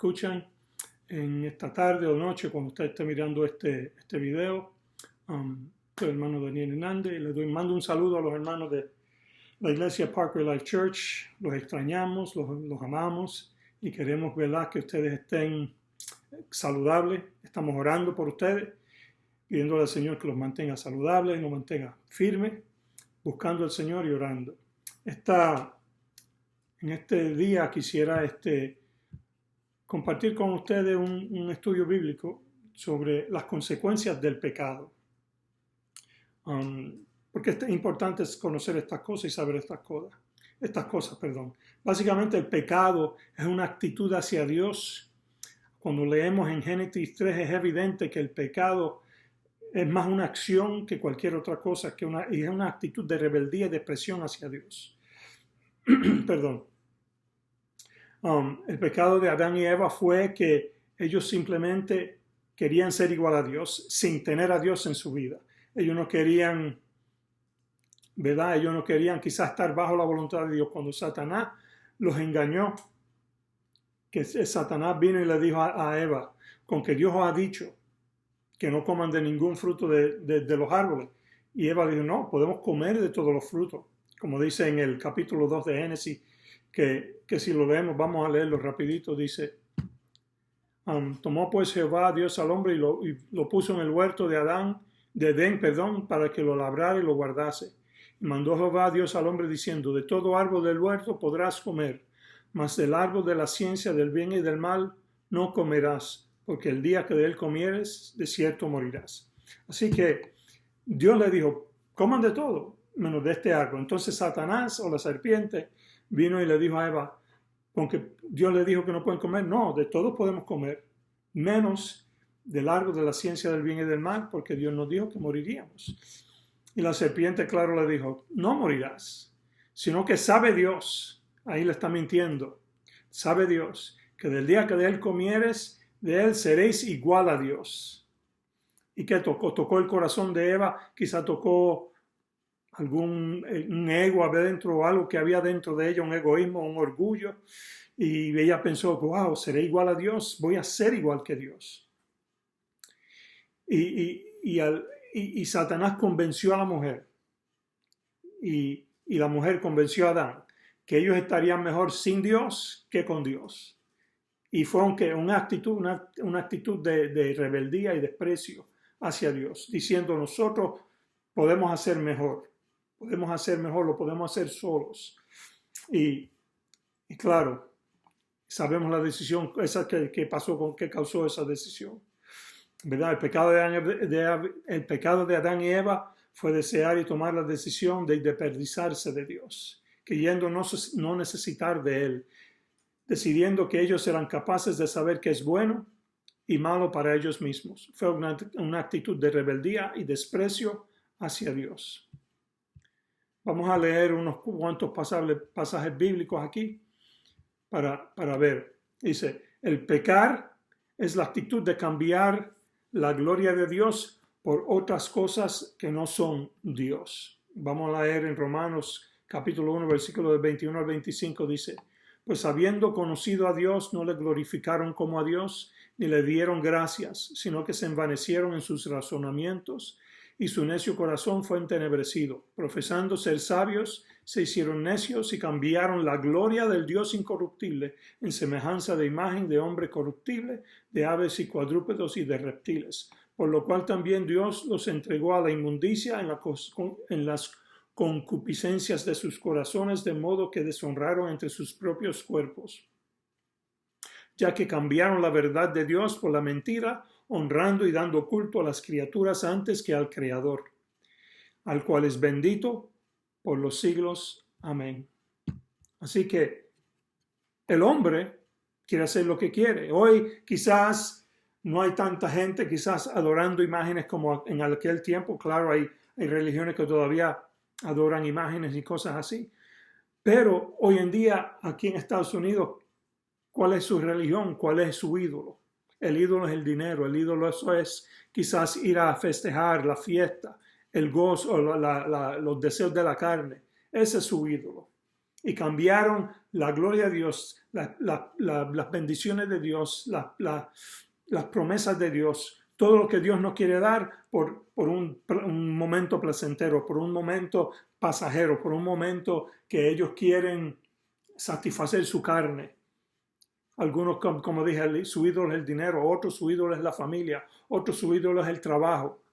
escuchan en esta tarde o noche cuando usted esté mirando este video. Soy el hermano Daniel Hernández y mando un saludo a los hermanos de la iglesia Parkway Life Church. Los extrañamos, los amamos y queremos, ¿verdad?, que ustedes estén saludables. Estamos orando por ustedes, pidiéndole al Señor que los mantenga saludables y los mantenga firmes, buscando al Señor y orando. En este día quisiera compartir con ustedes un estudio bíblico sobre las consecuencias del pecado. Porque es importante conocer estas cosas y saber estas cosas. Básicamente el pecado es una actitud hacia Dios. Cuando leemos en Génesis 3 es evidente que el pecado es más una acción que cualquier otra cosa, y es una actitud de rebeldía y de expresión hacia Dios. Perdón. El pecado de Adán y Eva fue que ellos simplemente querían ser igual a Dios sin tener a Dios en su vida. Ellos no querían, ¿verdad? Ellos no querían quizás estar bajo la voluntad de Dios. Cuando Satanás los engañó, que Satanás vino y le dijo a Eva, con que Dios os ha dicho que no coman de ningún fruto de los árboles. Y Eva dijo, no, podemos comer de todos los frutos. Como dice en el capítulo 2 de Génesis, que si lo leemos, vamos a leerlo rapidito, dice, tomó pues Jehová Dios al hombre y lo puso en el huerto de Edén, para que lo labrara y lo guardase. Y mandó Jehová Dios al hombre diciendo, de todo árbol del huerto podrás comer, mas del árbol de la ciencia del bien y del mal no comerás, porque el día que de él comieres, de cierto morirás. Así que Dios le dijo, coman de todo, menos de este árbol. Entonces Satanás o la serpiente vino y le dijo a Eva, con que Dios le dijo que no pueden comer, no, de todos podemos comer, menos del árbol de la ciencia del bien y del mal, porque Dios nos dijo que moriríamos. Y la serpiente, claro, le dijo, no morirás, sino que sabe Dios, ahí le está mintiendo, sabe Dios, que del día que de él comieres, de él seréis igual a Dios. ¿Y qué tocó? Tocó el corazón de Eva, quizá tocó un ego adentro o algo que había dentro de ella, un egoísmo, un orgullo, y ella pensó, wow, seré igual a Dios, voy a ser igual que Dios. Y Satanás convenció a la mujer, y la mujer convenció a Adán, que ellos estarían mejor sin Dios que con Dios. Y fue una actitud de rebeldía y desprecio hacia Dios, diciendo nosotros podemos hacer mejor, lo podemos hacer solos. Y claro, sabemos la decisión esa que pasó, que causó esa decisión, ¿verdad? El pecado de Adán y Eva fue desear y tomar la decisión de independizarse de Dios, creyendo no necesitar de Él, decidiendo que ellos eran capaces de saber qué es bueno y malo para ellos mismos. Fue una actitud de rebeldía y desprecio hacia Dios. Vamos a leer unos cuantos pasajes bíblicos aquí para ver. Dice, el pecar es la actitud de cambiar la gloria de Dios por otras cosas que no son Dios. Vamos a leer en Romanos capítulo 1, versículo del 21 al 25, dice, pues habiendo conocido a Dios, no le glorificaron como a Dios, ni le dieron gracias, sino que se envanecieron en sus razonamientos, y su necio corazón fue entenebrecido. Profesando ser sabios, se hicieron necios y cambiaron la gloria del Dios incorruptible en semejanza de imagen de hombre corruptible, de aves y cuadrúpedos y de reptiles. Por lo cual también Dios los entregó a la inmundicia en las concupiscencias de sus corazones, de modo que deshonraron entre sus propios cuerpos, ya que cambiaron la verdad de Dios por la mentira, honrando y dando culto a las criaturas antes que al Creador, al cual es bendito por los siglos. Amén. Así que el hombre quiere hacer lo que quiere. Hoy quizás no hay tanta gente quizás adorando imágenes como en aquel tiempo. Claro, hay religiones que todavía adoran imágenes y cosas así. Pero hoy en día, aquí en Estados Unidos, ¿cuál es su religión? ¿Cuál es su ídolo? El ídolo es el dinero. El ídolo eso es quizás ir a festejar la fiesta, el gozo, los deseos de la carne. Ese es su ídolo. y cambiaron la gloria de Dios, las bendiciones de Dios, las promesas de Dios, todo lo que Dios nos quiere dar por un momento placentero, por un momento pasajero, por un momento que ellos quieren satisfacer su carne. Algunos, como dije, su ídolo es el dinero, otros su ídolo es la familia, otros su ídolo es el trabajo.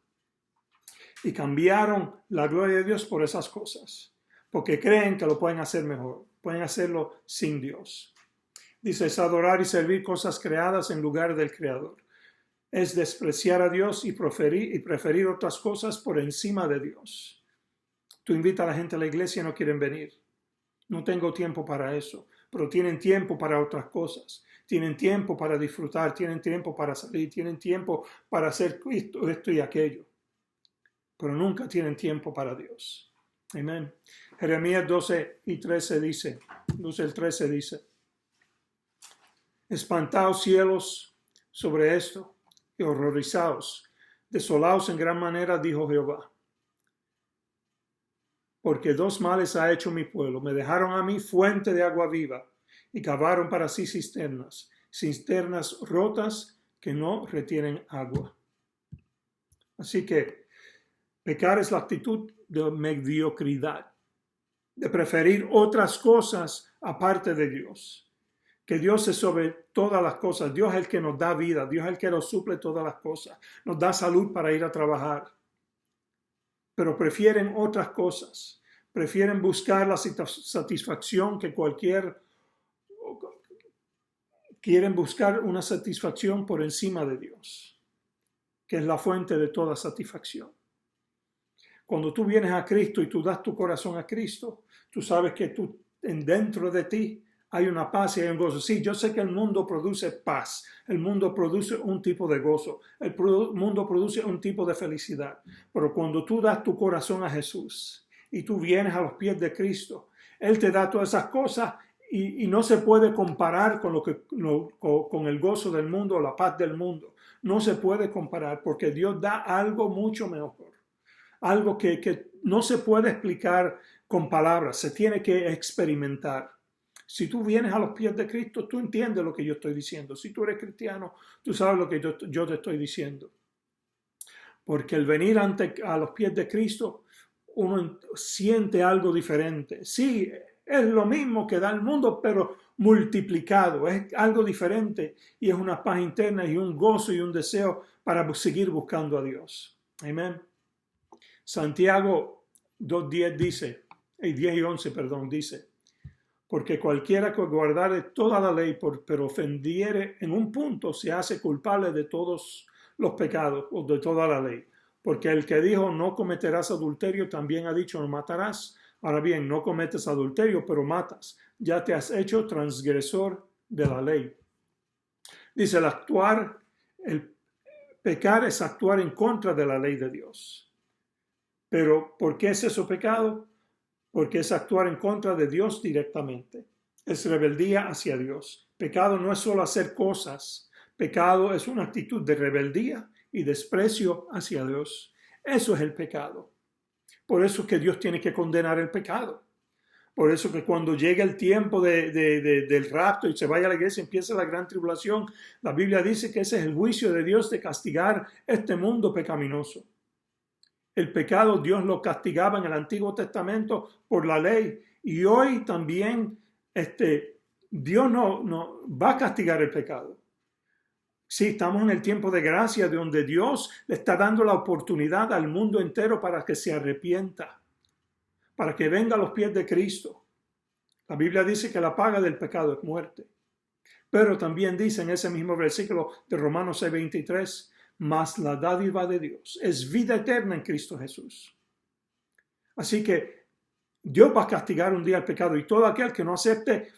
Y cambiaron la gloria de Dios por esas cosas, porque creen que lo pueden hacer mejor, pueden hacerlo sin Dios. Dice, es adorar y servir cosas creadas en lugar del Creador. Es despreciar a Dios y preferir otras cosas por encima de Dios. Tú invitas a la gente a la iglesia y no quieren venir. No tengo tiempo para eso, pero tienen tiempo para otras cosas. Tienen tiempo para disfrutar, tienen tiempo para salir, tienen tiempo para hacer esto y aquello. Pero nunca tienen tiempo para Dios. Amén. Jeremías 12:13 dice, 12:13 dice, espantaos cielos sobre esto y horrorizaos, desolaos en gran manera, dijo Jehová. Porque dos males ha hecho mi pueblo. Me dejaron a mí fuente de agua viva y cavaron para sí cisternas rotas que no retienen agua. Así que pecar es la actitud de mediocridad, de preferir otras cosas aparte de Dios. Que Dios es sobre todas las cosas. Dios es el que nos da vida. Dios es el que nos suple todas las cosas. Nos da salud para ir a trabajar. Pero prefieren otras cosas. Prefieren buscar la satisfacción que quieren buscar una satisfacción por encima de Dios, que es la fuente de toda satisfacción. Cuando tú vienes a Cristo y tú das tu corazón a Cristo, tú sabes que dentro de ti hay una paz y hay un gozo. Sí, yo sé que el mundo produce paz, el mundo produce un tipo de gozo, el mundo produce un tipo de felicidad. Pero cuando tú das tu corazón a Jesús y tú vienes a los pies de Cristo, Él te da todas esas cosas y no se puede comparar con el gozo del mundo o la paz del mundo. No se puede comparar porque Dios da algo mucho mejor. Algo que no se puede explicar con palabras, se tiene que experimentar. Si tú vienes a los pies de Cristo, tú entiendes lo que yo estoy diciendo. Si tú eres cristiano, tú sabes lo que yo te estoy diciendo. Porque el venir a los pies de Cristo, uno siente algo diferente. Sí, es lo mismo que da el mundo, pero multiplicado. Es algo diferente y es una paz interna y un gozo y un deseo para seguir buscando a Dios. Amén. Santiago 2:10 dice, 10 y 11, dice, porque cualquiera que guardare toda la ley, pero ofendiere en un punto, se hace culpable de todos los pecados o de toda la ley. Porque el que dijo no cometerás adulterio, también ha dicho no matarás. Ahora bien, no cometes adulterio, pero matas. Ya te has hecho transgresor de la ley. Dice, el pecar es actuar en contra de la ley de Dios. Pero, ¿por qué es eso pecado? Porque es actuar en contra de Dios directamente. Es rebeldía hacia Dios. Pecado no es solo hacer cosas. Pecado es una actitud de rebeldía y desprecio hacia Dios. Eso es el pecado. Por eso que Dios tiene que condenar el pecado. Por eso que cuando llega el tiempo del rapto y se vaya a la iglesia, empieza la gran tribulación, la Biblia dice que ese es el juicio de Dios de castigar este mundo pecaminoso. El pecado Dios lo castigaba en el Antiguo Testamento por la ley. Y hoy también Dios no va a castigar el pecado. Sí, estamos en el tiempo de gracia de donde Dios le está dando la oportunidad al mundo entero para que se arrepienta, para que venga a los pies de Cristo. La Biblia dice que la paga del pecado es muerte. Pero también dice en ese mismo versículo de Romanos 6:23, mas la dádiva de Dios es vida eterna en Cristo Jesús. Así que Dios va a castigar un día el pecado y todo aquel que no acepte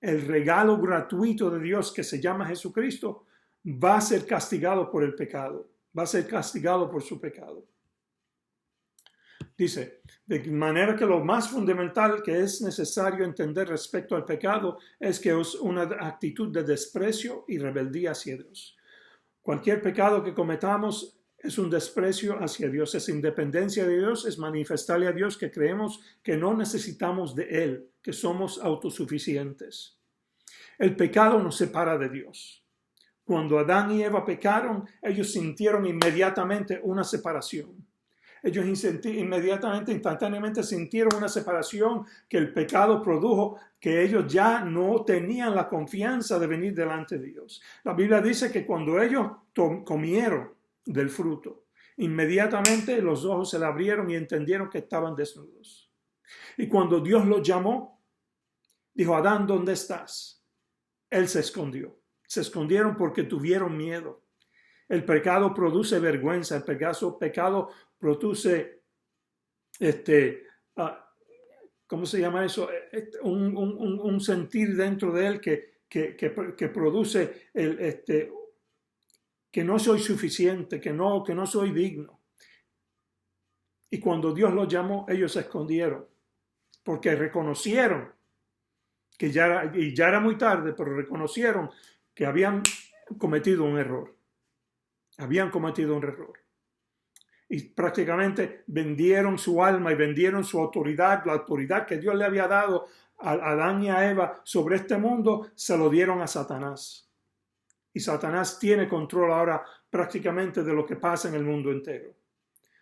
el regalo gratuito de Dios que se llama Jesucristo va a ser castigado por el pecado, va a ser castigado por su pecado. Dice, de manera que lo más fundamental que es necesario entender respecto al pecado es que es una actitud de desprecio y rebeldía hacia Dios. Cualquier pecado que cometamos es un desprecio hacia Dios. Esa independencia de Dios es manifestarle a Dios que creemos que no necesitamos de Él, que somos autosuficientes. El pecado nos separa de Dios. Cuando Adán y Eva pecaron, ellos sintieron inmediatamente una separación. Ellos inmediatamente, instantáneamente sintieron una separación que el pecado produjo, que ellos ya no tenían la confianza de venir delante de Dios. La Biblia dice que cuando ellos comieron del fruto, inmediatamente los ojos se le abrieron y entendieron que estaban desnudos. Y cuando Dios los llamó, dijo: Adán, ¿dónde estás? Él se escondió. Se escondieron porque tuvieron miedo. El pecado produce vergüenza, el pecado produce, ¿cómo se llama eso? Un sentir dentro de él que produce que no soy suficiente, que no soy digno. Y cuando Dios los llamó, ellos se escondieron, porque reconocieron que ya era muy tarde, pero reconocieron que habían cometido un error. Habían cometido un error. Y prácticamente vendieron su alma y vendieron su autoridad, la autoridad que Dios le había dado a Adán y a Eva sobre este mundo, se lo dieron a Satanás. Y Satanás tiene control ahora prácticamente de lo que pasa en el mundo entero.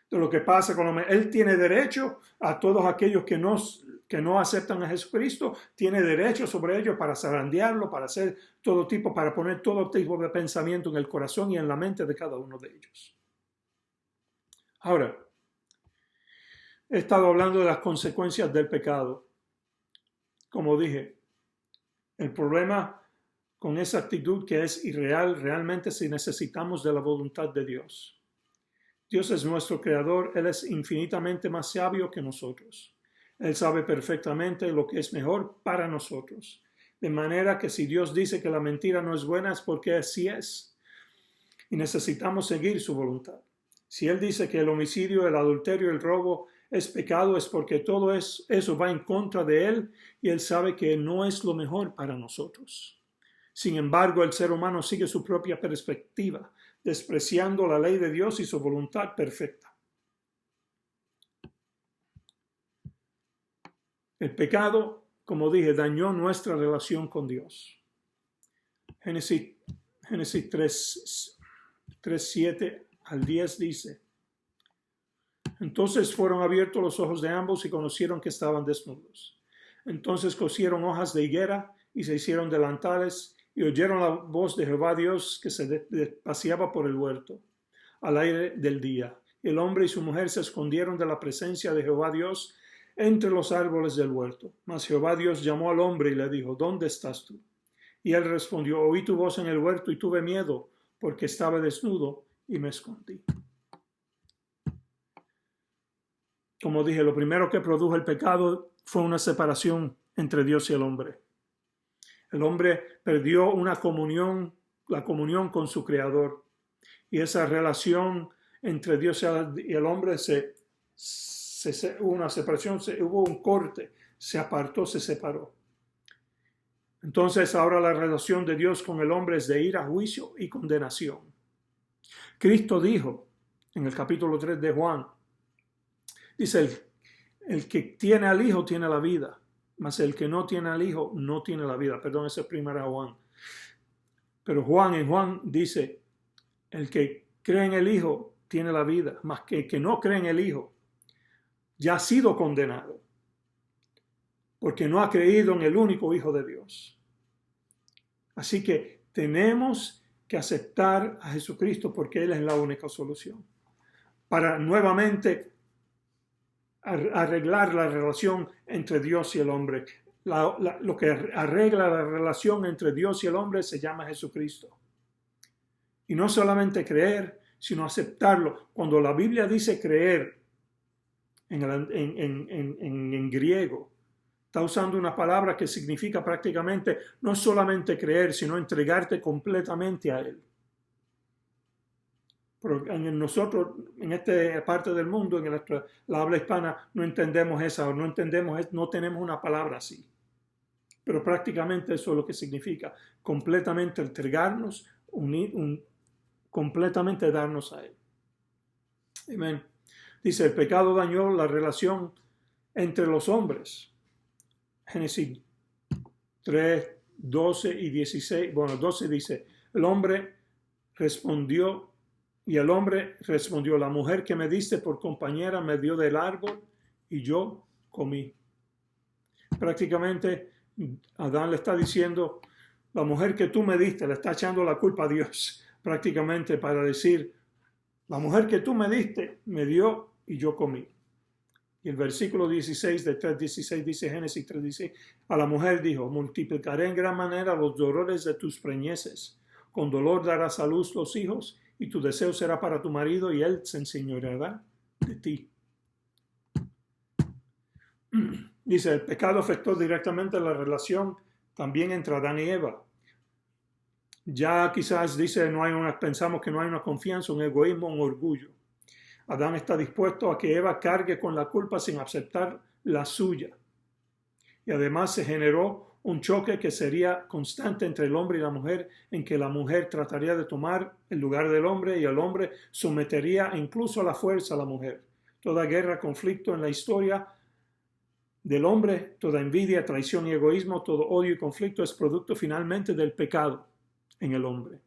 De lo que pasa con los... Él tiene derecho a todos aquellos que no aceptan a Jesucristo, tiene derecho sobre ellos para zarandearlo, para hacer todo tipo, para poner todo tipo de pensamiento en el corazón y en la mente de cada uno de ellos. Ahora, he estado hablando de las consecuencias del pecado. Como dije, el problema con esa actitud que es irreal realmente si necesitamos de la voluntad de Dios. Dios es nuestro creador, Él es infinitamente más sabio que nosotros. Él sabe perfectamente lo que es mejor para nosotros. De manera que si Dios dice que la mentira no es buena es porque así es. Y necesitamos seguir su voluntad. Si Él dice que el homicidio, el adulterio, el robo es pecado, es porque todo eso va en contra de Él y Él sabe que no es lo mejor para nosotros. Sin embargo, el ser humano sigue su propia perspectiva, despreciando la ley de Dios y su voluntad perfecta. El pecado, como dije, dañó nuestra relación con Dios. Génesis 3, 7 al 10 dice: Entonces fueron abiertos los ojos de ambos y conocieron que estaban desnudos. Entonces cosieron hojas de higuera y se hicieron delantales y oyeron la voz de Jehová Dios que se paseaba por el huerto al aire del día. El hombre y su mujer se escondieron de la presencia de Jehová Dios entre los árboles del huerto. Mas Jehová Dios llamó al hombre y le dijo: ¿Dónde estás tú? Y él respondió: Oí tu voz en el huerto y tuve miedo, porque estaba desnudo y me escondí. Como dije, lo primero que produjo el pecado fue una separación entre Dios y el hombre. El hombre perdió la comunión con su Creador. Y esa relación entre Dios y el hombre hubo una separación, hubo un corte, se apartó, se separó. Entonces ahora la relación de Dios con el hombre es de ira, juicio y condenación. Cristo dijo en el capítulo 3 de Juan, dice: el que tiene al Hijo tiene la vida, mas el que no tiene al Hijo no tiene la vida. Perdón, ese es 1 Juan. Pero en Juan dice: el que cree en el Hijo tiene la vida, mas que el que no cree en el Hijo ya ha sido condenado, porque no ha creído en el único Hijo de Dios. Así que tenemos que aceptar a Jesucristo porque Él es la única solución para nuevamente arreglar la relación entre Dios y el hombre. Lo que arregla la relación entre Dios y el hombre se llama Jesucristo. Y no solamente creer, sino aceptarlo. Cuando la Biblia dice creer en griego, está usando una palabra que significa prácticamente no solamente creer, sino entregarte completamente a Él. Pero nosotros, en esta parte del mundo, la habla hispana, no entendemos esa, no tenemos una palabra así. Pero prácticamente eso es lo que significa, completamente entregarnos, completamente darnos a Él. Amén. Dice, el pecado dañó la relación entre los hombres. Génesis 3, 12 y 16. Bueno, 12 dice, el hombre respondió, la mujer que me diste por compañera me dio del árbol y yo comí. Prácticamente Adán le está diciendo, la mujer que tú me diste, le está echando la culpa a Dios, prácticamente para decir, la mujer que tú me diste me dio y yo comí. Y el versículo 16 de 3.16 dice, Génesis 3.16, a la mujer dijo, multiplicaré en gran manera los dolores de tus preñeces, con dolor darás a luz los hijos, y tu deseo será para tu marido, y él se enseñoreará de ti. Dice, el pecado afectó directamente la relación también entre Adán y Eva. Ya quizás dice, pensamos que no hay una confianza, un egoísmo, un orgullo. Adán está dispuesto a que Eva cargue con la culpa sin aceptar la suya. Y además se generó un choque que sería constante entre el hombre y la mujer, en que la mujer trataría de tomar el lugar del hombre y el hombre sometería incluso a la fuerza a la mujer. Toda guerra, conflicto en la historia del hombre, toda envidia, traición y egoísmo, todo odio y conflicto es producto finalmente del pecado en el hombre.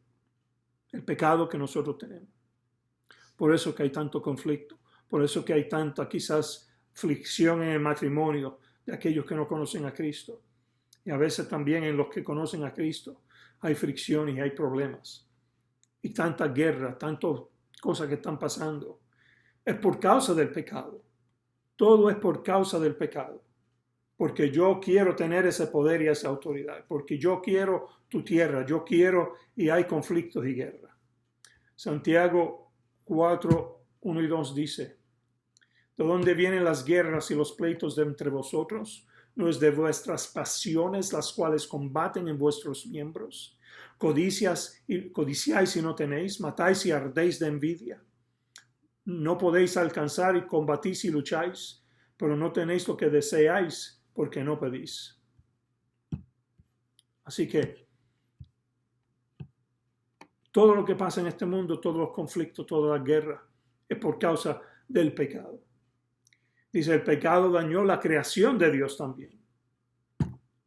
El pecado que nosotros tenemos. Por eso que hay tanto conflicto, por eso que hay tanta quizás fricción en el matrimonio de aquellos que no conocen a Cristo. Y a veces también en los que conocen a Cristo hay fricción y hay problemas. Y tanta guerra, tantas cosas que están pasando. Es por causa del pecado. Todo es por causa del pecado. Porque yo quiero tener ese poder y esa autoridad. Porque yo quiero tu tierra, yo quiero, y hay conflictos y guerra. Santiago 4, 1 y 2 dice, ¿de dónde vienen las guerras y los pleitos de entre vosotros? ¿No es de vuestras pasiones las cuales combaten en vuestros miembros? Codiciáis y no tenéis, matáis y ardéis de envidia. No podéis alcanzar y combatís y lucháis, pero no tenéis lo que deseáis porque no pedís. Así que todo lo que pasa en este mundo, todos los conflictos, toda la guerra, es por causa del pecado. Dice, el pecado dañó la creación de Dios también.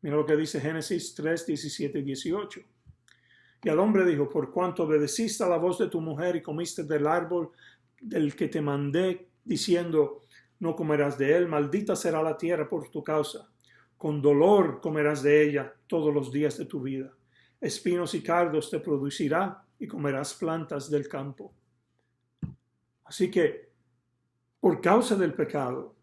Mira lo que dice Génesis 3, 17 y 18. Y al hombre dijo, por cuanto obedeciste a la voz de tu mujer y comiste del árbol del que te mandé, diciendo, no comerás de él, maldita será la tierra por tu causa. Con dolor comerás de ella todos los días de tu vida. Espinos y cardos te producirá y comerás plantas del campo. Así que, por causa del pecado,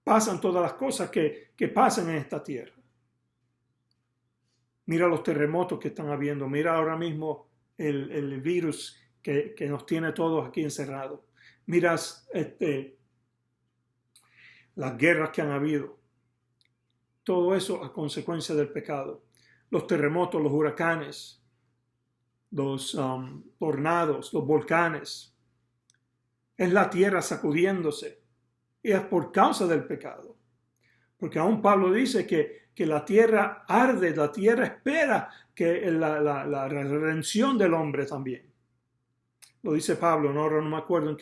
pasan todas las cosas que pasan en esta tierra. Mira los terremotos que están habiendo. Mira ahora mismo el virus que nos tiene todos aquí encerrados. Miras las guerras que han habido. Todo eso a consecuencia del pecado. Los terremotos, los huracanes, los tornados, los volcanes. Es la tierra sacudiéndose. Y es por causa del pecado. Porque aún Pablo dice que la tierra arde, la tierra espera que la redención del hombre también. Lo dice Pablo, no me acuerdo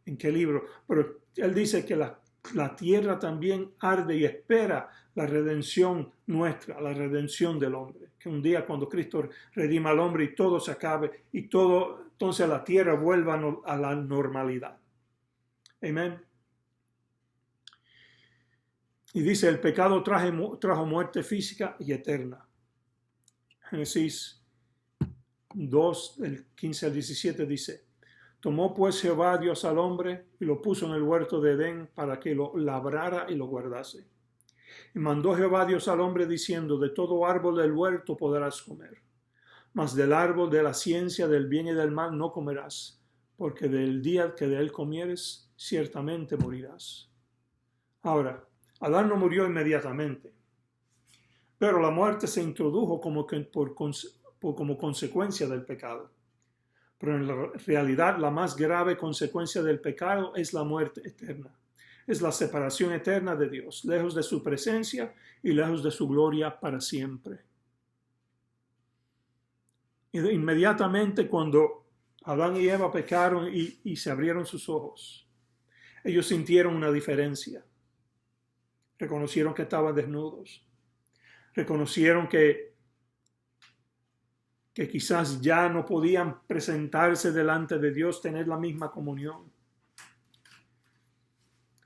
en qué libro, pero él dice que la tierra también arde y espera la redención nuestra, la redención del hombre. Que un día cuando Cristo redima al hombre y todo se acabe y todo, entonces la tierra vuelva a la normalidad. Amén. Y dice, el pecado trajo muerte física y eterna. Génesis 2, del 15 al 17 dice, tomó pues Jehová Dios al hombre y lo puso en el huerto de Edén para que lo labrara y lo guardase. Y mandó Jehová Dios al hombre diciendo, de todo árbol del huerto podrás comer, mas del árbol de la ciencia del bien y del mal no comerás, porque del día que de él comieres, ciertamente morirás. Ahora, Adán no murió inmediatamente, pero la muerte se introdujo como consecuencia del pecado. Pero en la realidad la más grave consecuencia del pecado es la muerte eterna. Es la separación eterna de Dios, lejos de su presencia y lejos de su gloria para siempre. Y inmediatamente cuando Adán y Eva pecaron y se abrieron sus ojos. Ellos sintieron una diferencia. Reconocieron que estaban desnudos. Reconocieron que quizás ya no podían presentarse delante de Dios, tener la misma comunión.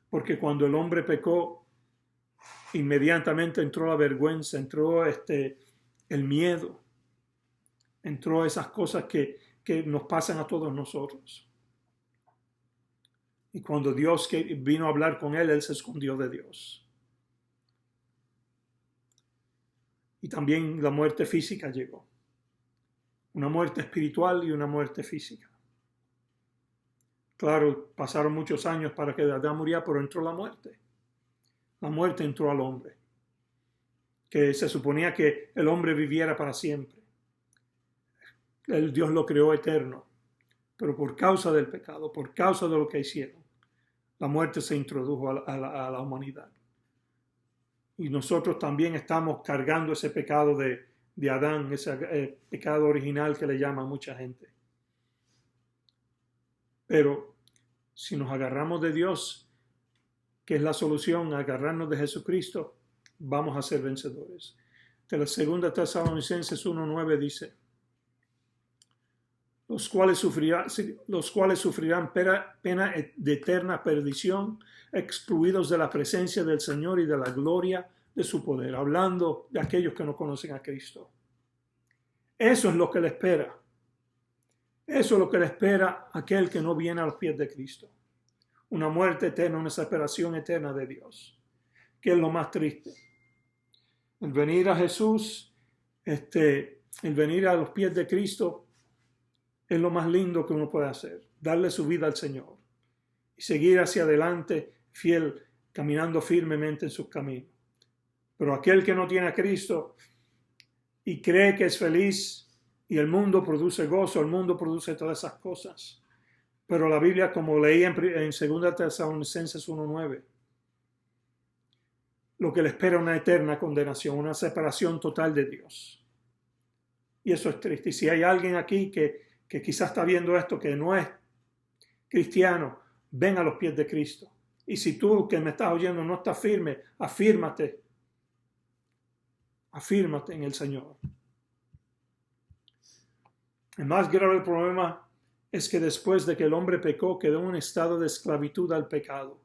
Porque cuando el hombre pecó, inmediatamente entró la vergüenza, entró el miedo, entró esas cosas que nos pasan a todos nosotros. Y cuando Dios vino a hablar con él se escondió de Dios. Y también la muerte física llegó. Una muerte espiritual y una muerte física. Claro, pasaron muchos años para que Adán muriera, pero entró la muerte. La muerte entró al hombre. Que se suponía que el hombre viviera para siempre. Dios lo creó eterno. Pero por causa del pecado, por causa de lo que hicieron, la muerte se introdujo a la humanidad. Y nosotros también estamos cargando ese pecado de Adán, ese pecado original que le llama a mucha gente. Pero si nos agarramos de Dios, que es la solución, agarrarnos de Jesucristo, vamos a ser vencedores. De la segunda Tesalonicenses 1:9 dice: los cuales sufrirán pena de eterna perdición, excluidos de la presencia del Señor y de la gloria de su poder. Hablando de aquellos que no conocen a Cristo. Eso es lo que le espera. Eso es lo que le espera a aquel que no viene a los pies de Cristo. Una muerte eterna, una separación eterna de Dios. Que es lo más triste. El venir a Jesús, el venir a los pies de Cristo, es lo más lindo que uno puede hacer. Darle su vida al Señor. Y seguir hacia adelante, fiel, caminando firmemente en sus caminos. Pero aquel que no tiene a Cristo y cree que es feliz y el mundo produce gozo, el mundo produce todas esas cosas. Pero la Biblia, como leí en 2 Tesalonicenses 1:9, lo que le espera es una eterna condenación, una separación total de Dios. Y eso es triste. Y si hay alguien aquí que quizás está viendo esto, que no es cristiano, ven a los pies de Cristo. Y si tú que me estás oyendo no estás firme, afírmate. Afírmate en el Señor. El más grave problema es que después de que el hombre pecó, quedó en un estado de esclavitud al pecado.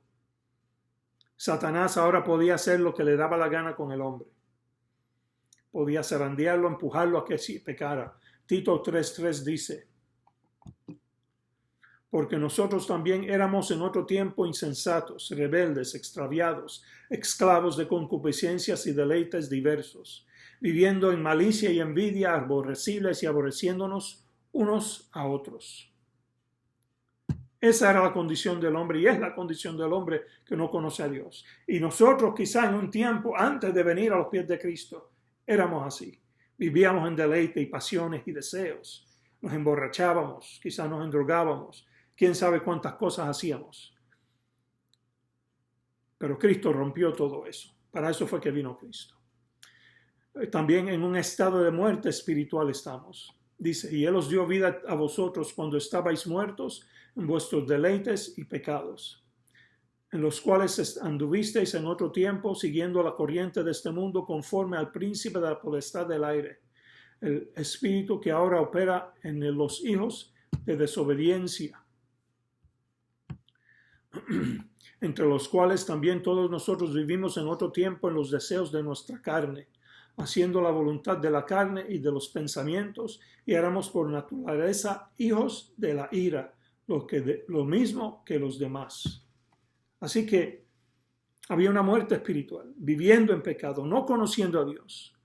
Satanás ahora podía hacer lo que le daba la gana con el hombre. Podía zarandearlo, empujarlo a que sí pecara. Tito 3:3 dice: porque nosotros también éramos en otro tiempo insensatos, rebeldes, extraviados, esclavos de concupiscencias y deleites diversos, viviendo en malicia y envidia, aborrecibles y aborreciéndonos unos a otros. Esa era la condición del hombre y es la condición del hombre que no conoce a Dios. Y nosotros quizás en un tiempo antes de venir a los pies de Cristo éramos así. Vivíamos en deleite y pasiones y deseos. Nos emborrachábamos, quizás nos endrogábamos. Quién sabe cuántas cosas hacíamos. Pero Cristo rompió todo eso. Para eso fue que vino Cristo. También en un estado de muerte espiritual estamos. Dice: y Él os dio vida a vosotros cuando estabais muertos en vuestros deleites y pecados, en los cuales anduvisteis en otro tiempo, siguiendo la corriente de este mundo, conforme al príncipe de la potestad del aire, el espíritu que ahora opera en los hijos de desobediencia, entre los cuales también todos nosotros vivimos en otro tiempo en los deseos de nuestra carne, haciendo la voluntad de la carne y de los pensamientos, y éramos por naturaleza hijos de la ira, lo mismo que los demás. Así que había una muerte espiritual, viviendo en pecado, no conociendo a Dios.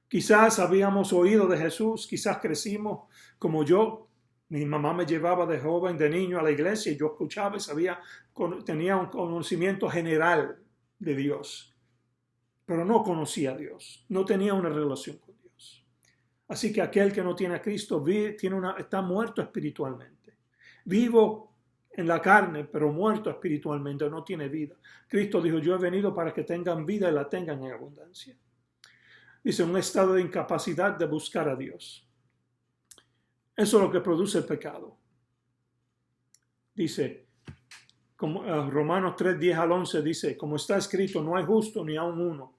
Quizás habíamos oído de Jesús, quizás crecimos como yo. Mi mamá me llevaba de joven, de niño a la iglesia y yo escuchaba y tenía un conocimiento general de Dios. Pero no conocía a Dios, no tenía una relación con Dios. Así que aquel que no tiene a Cristo está muerto espiritualmente. Vivo en la carne, pero muerto espiritualmente, no tiene vida. Cristo dijo: yo he venido para que tengan vida y la tengan en abundancia. Dice: un estado de incapacidad de buscar a Dios. Eso es lo que produce el pecado. Dice, como Romanos 3, 10 al 11 dice, como está escrito, no hay justo ni aun uno.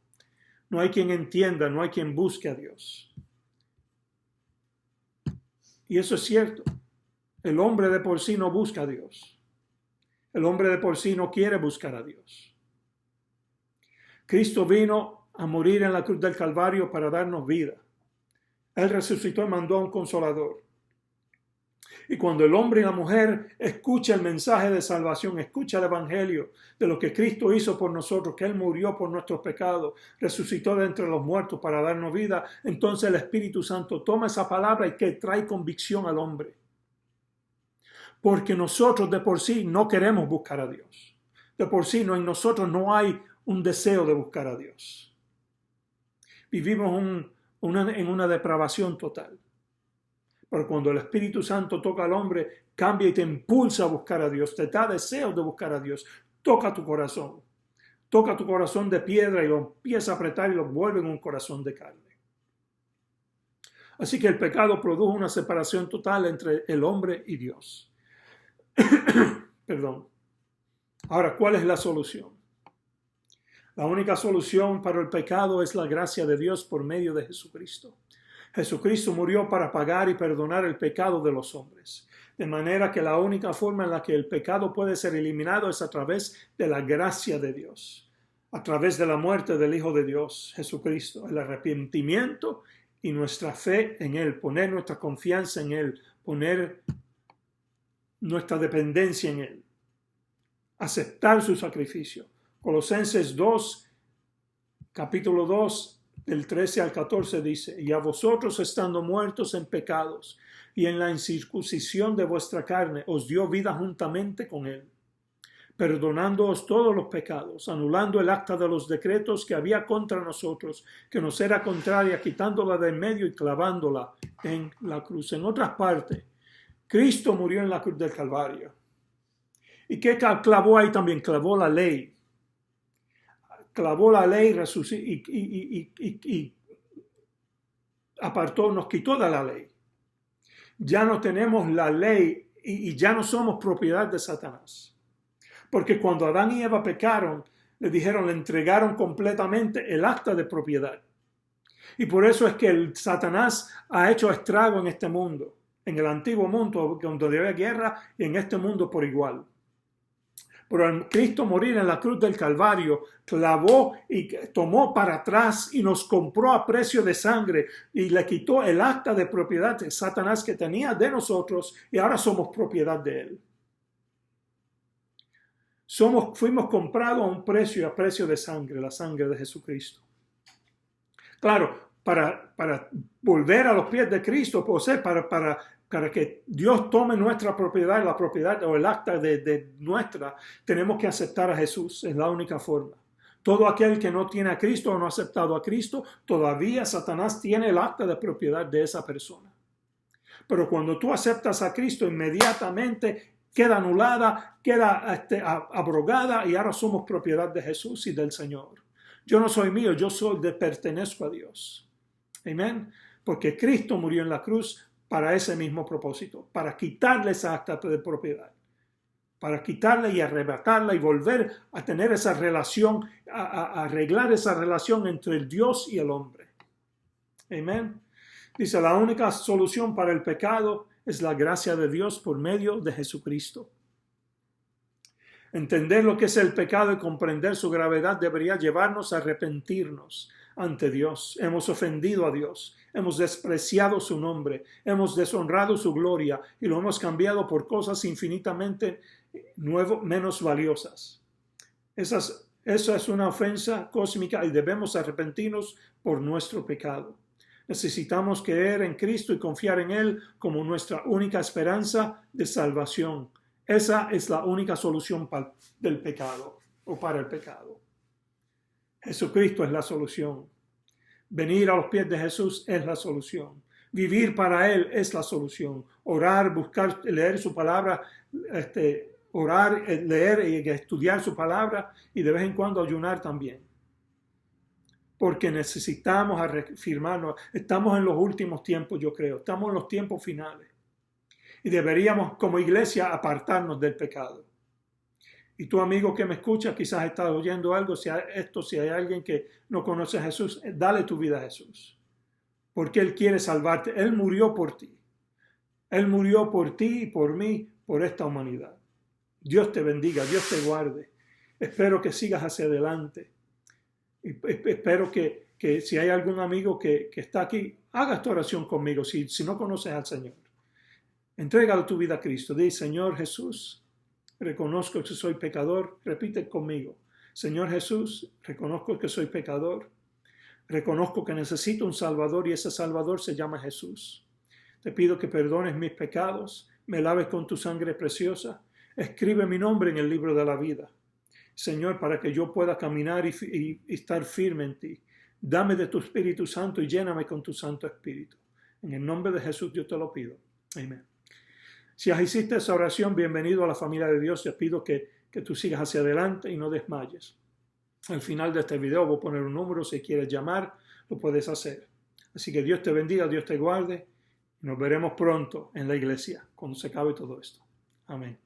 No hay quien entienda, no hay quien busque a Dios. Y eso es cierto. El hombre de por sí no busca a Dios. El hombre de por sí no quiere buscar a Dios. Cristo vino a morir en la cruz del Calvario para darnos vida. Él resucitó y mandó a un consolador. Y cuando el hombre y la mujer escuchan el mensaje de salvación, escuchan el evangelio de lo que Cristo hizo por nosotros, que Él murió por nuestros pecados, resucitó de entre los muertos para darnos vida, entonces el Espíritu Santo toma esa palabra y que trae convicción al hombre. Porque nosotros de por sí no queremos buscar a Dios. De por sí en nosotros no hay un deseo de buscar a Dios. Vivimos en una depravación total. Pero cuando el Espíritu Santo toca al hombre, cambia y te impulsa a buscar a Dios, te da deseo de buscar a Dios, toca tu corazón de piedra y lo empieza a apretar y lo vuelve en un corazón de carne. Así que el pecado produjo una separación total entre el hombre y Dios. Perdón. Ahora, ¿cuál es la solución? La única solución para el pecado es la gracia de Dios por medio de Jesucristo. Jesucristo murió para pagar y perdonar el pecado de los hombres. De manera que la única forma en la que el pecado puede ser eliminado es a través de la gracia de Dios. A través de la muerte del Hijo de Dios, Jesucristo. El arrepentimiento y nuestra fe en Él. Poner nuestra confianza en Él. Poner nuestra dependencia en Él. Aceptar su sacrificio. Colosenses 2, capítulo 2, del 13 al 14 dice, y a vosotros estando muertos en pecados y en la incircuncisión de vuestra carne, os dio vida juntamente con Él, perdonándoos todos los pecados, anulando el acta de los decretos que había contra nosotros, que nos era contraria, quitándola de en medio y clavándola en la cruz. En otras partes, Cristo murió en la cruz del Calvario. ¿Y qué clavó ahí también? Clavó la ley. Clavó la ley y apartó, nos quitó de la ley. Ya no tenemos la ley y ya no somos propiedad de Satanás. Porque cuando Adán y Eva pecaron, le entregaron completamente el acta de propiedad. Y por eso es que el Satanás ha hecho estrago en este mundo, en el antiguo mundo donde había guerra y en este mundo por igual. Pero al Cristo morir en la cruz del Calvario, clavó y tomó para atrás y nos compró a precio de sangre y le quitó el acta de propiedad de Satanás que tenía de nosotros y ahora somos propiedad de él. Fuimos comprados a un precio, a precio de sangre, la sangre de Jesucristo. Claro, para volver a los pies de Cristo, para que Dios tome nuestra propiedad, la propiedad o el acta de nuestra, tenemos que aceptar a Jesús, es la única forma. Todo aquel que no tiene a Cristo o no ha aceptado a Cristo, todavía Satanás tiene el acta de propiedad de esa persona. Pero cuando tú aceptas a Cristo, inmediatamente queda anulada, queda abrogada y ahora somos propiedad de Jesús y del Señor. Yo no soy mío, pertenezco a Dios. Amén. Porque Cristo murió en la cruz para ese mismo propósito, para quitarle esa acta de propiedad, para quitarle y arrebatarla y volver a tener esa relación, a arreglar esa relación entre el Dios y el hombre. Amén. Dice, la única solución para el pecado es la gracia de Dios por medio de Jesucristo. Entender lo que es el pecado y comprender su gravedad debería llevarnos a arrepentirnos ante Dios. Hemos ofendido a Dios, hemos despreciado su nombre, hemos deshonrado su gloria y lo hemos cambiado por cosas infinitamente menos valiosas. Esa es una ofensa cósmica y debemos arrepentirnos por nuestro pecado. Necesitamos creer en Cristo y confiar en Él como nuestra única esperanza de salvación. Esa es la única solución del pecado o para el pecado. Jesucristo es la solución. Venir a los pies de Jesús es la solución. Vivir para Él es la solución. Orar, buscar, leer su palabra, orar, leer y estudiar su palabra y de vez en cuando ayunar también. Porque necesitamos reafirmarnos. Estamos en los últimos tiempos, yo creo. Estamos en los tiempos finales. Y deberíamos como iglesia apartarnos del pecado. Y tú, amigo que me escuchas, quizás estás oyendo algo, si hay alguien que no conoce a Jesús, dale tu vida a Jesús. Porque Él quiere salvarte. Él murió por ti. Él murió por ti y por mí, por esta humanidad. Dios te bendiga, Dios te guarde. Espero que sigas hacia adelante. Y espero que si hay algún amigo que está aquí, haga esta oración conmigo. Si no conoces al Señor, entrégale tu vida a Cristo. Di, Señor Jesús, reconozco que soy pecador. Repite conmigo. Señor Jesús, reconozco que soy pecador. Reconozco que necesito un Salvador y ese Salvador se llama Jesús. Te pido que perdones mis pecados, me laves con tu sangre preciosa. Escribe mi nombre en el libro de la vida. Señor, para que yo pueda caminar y estar firme en ti. Dame de tu Espíritu Santo y lléname con tu Santo Espíritu. En el nombre de Jesús yo te lo pido. Amén. Si hiciste esa oración, bienvenido a la familia de Dios. Te pido que tú sigas hacia adelante y no desmayes. Al final de este video voy a poner un número. Si quieres llamar, lo puedes hacer. Así que Dios te bendiga, Dios te guarde. Nos veremos pronto en la iglesia cuando se acabe todo esto. Amén.